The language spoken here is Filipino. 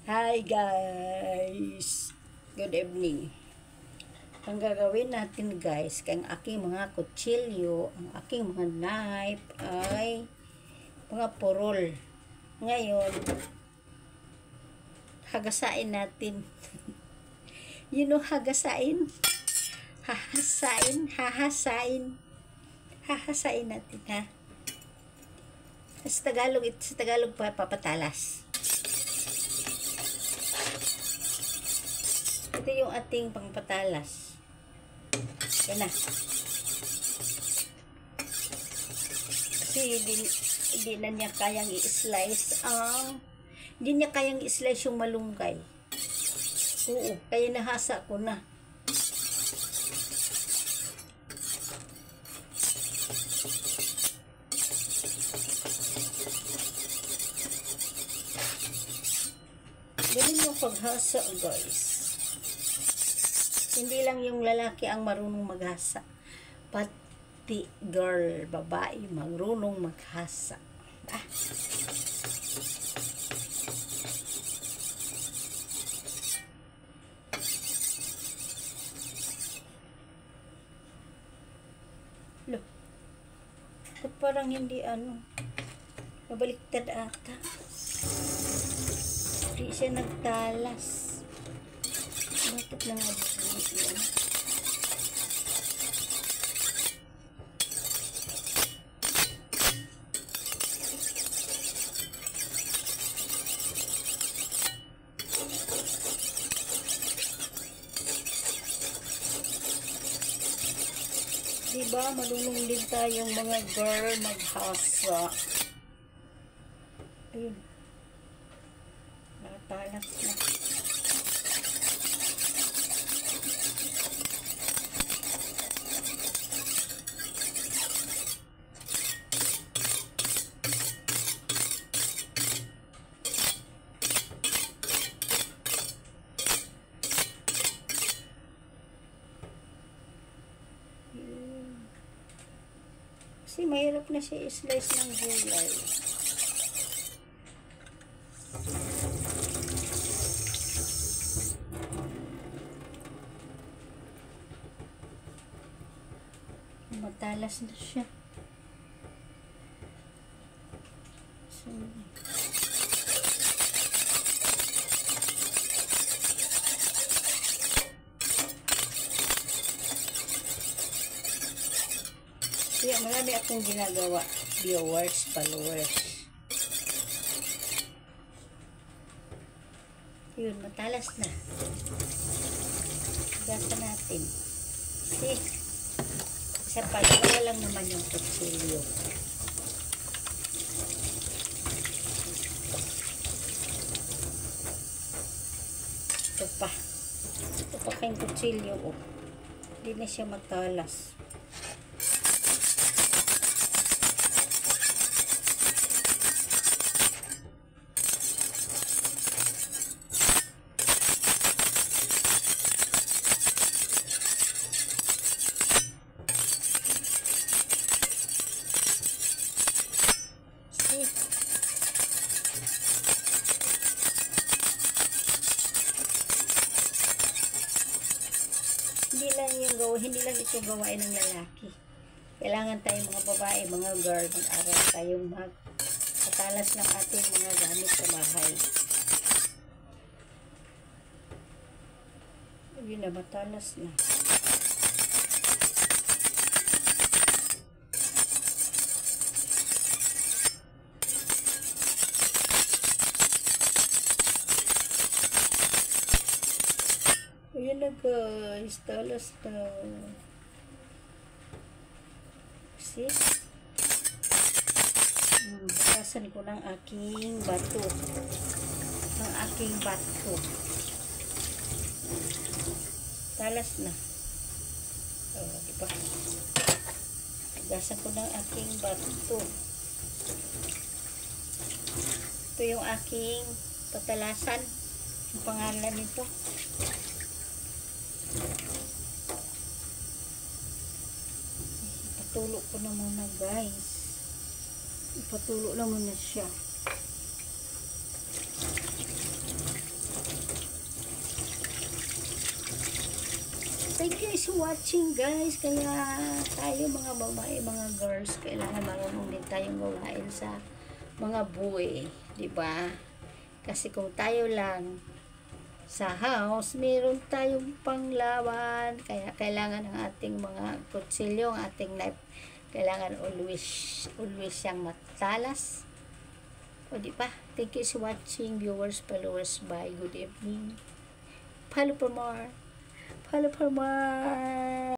Hi guys! Good evening. Ang gagawin natin guys, kay ang aking mga kutsilyo, ang aking mga knife ay mga purol. Ngayon, hagasain natin. You know hagasain? Hahasain natin ha. Sa Tagalog papatalas. Ito yung ating pangpatalas. Yan na. Kasi hindi na niya kayang i-slice hindi niya kayang i-slice yung malunggay. Oo, kaya nahasa ko na. Ganun yung paghasa guys. Hindi lang yung lalaki ang marunong maghasa. Pati girl, babae, marunong maghasa. Look. Ito parang hindi mabaliktad ata. Hindi siya nagtalas. Bakit lang yan? Diba, marunong din tayong mga girl maghasa. Ayun. Natalas na. Kasi mahirap na siya i-slice ng gulay. Matalas na siya. So, kaya marami akong ginagawa, viewers, followers. Yun, matalas na. Gasa natin. See? Isa pa, lang naman yung kutsilyo. Ito pa. Ito pa kayong kutsilyo. Oh. Hindi na siya matalas. Hindi lang ito gawain ng lalaki. Kailangan tayong mga babae, mga girl, mag-aral tayong magpatalas ng ating mga gamit sa bahay. Yun na, matalas na. Ayan na guys, talas na. See? Bakasan ko ng aking bato. Talas na. Oh, diba? Bakasan ko ng aking bato. Ito yung aking patalasan. Yung pangalan nito. Ipatulo ko na muna guys. Ipatulo na muna siya. thank you for watching guys. Kaya tayo mga babae, mga girls, kailangan marunong din tayong gawain sa mga buhay, di ba? Kasi kung tayo lang sa house, meron tayong panglaban. Kaya kailangan ng ating mga kutsilyo, ang ating knife, kailangan always siyang matalas. O di ba? Thank you for watching, viewers, followers. Bye. Good evening. Follow for more. Follow for more.